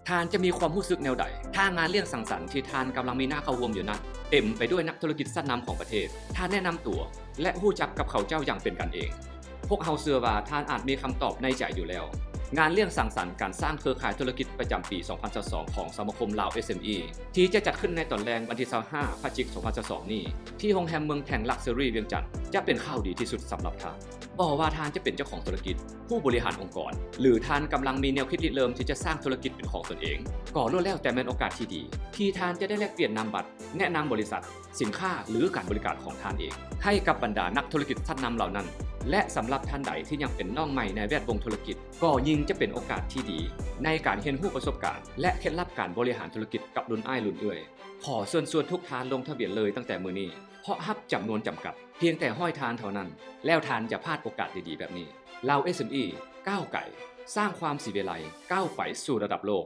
ท่านจะมีความรู้สึกแนวใดถ้างานเลี้ยงสังสรรค์ที่ท่านกำลังมีหน้าเข้าร่วมอยู่นั้นเต็มไปด้วยนักธุรกิจชั้นนำของประเทศท่านแนะนำตัวและรู้จักกับเขาเจ้าอย่างเป็นกันเองพวกเฮาเชื่อว่าท่านอาจมีคำตอบในใจอยู่แล้วงานเลี้ยงสังสรรค์การสร้างเครือข่ายธุรกิจประจำปี 2022 ของสมาคมลาว SME ที่จะจัดขึ้นในตอนแรงวันที่ 25 พฤศจิกายน 2022 นี้ที่โรงแรมเมืองแห่งลักชัวรี่เวียงจันทน์จะเป็นข่าวดีที่สุดสำหรับท่านบ่ว่าท่านจะเป็นเจ้าของธุรกิจผู้บริหารองค์กรหรือท่านกำลังมีแนวคิดริเริ่มที่จะสร้างธุรกิจเป็นของตนเองก็ล้วนแล้วแต่เป็นโอกาสที่ดีที่ท่านจะได้แลกเปลี่ยนนามบัตรแนะนำบริษัทสินค้าหรือการบริการของท่านเองให้กับบรรดานักธุรกิจชั้นนำเหล่านั้นและสำหรับท่านใดที่ยังเป็นน้องใหม่ในแวดวงธุรกิจก็ยิ่งจะเป็นโอกาสที่ดีในการเรียนรู้ประสบการณ์และเคล็ดลับการบริหารธุรกิจกับรุ่นอ้ายรุ่นเอื้อยขอเชิญชวนทุกท่านลงทะเบียนเลยตั้งแต่มื้อนี้เพราะฮับจำนวนจำกัดเพียงแต่ห้อยทานเท่านั้นแล้วทานจะพลาดโอกาสดีๆแบบนี้เรา SME ก้าวไกลสร้างความสิวิไลก้าวไปสู่ระดับโลก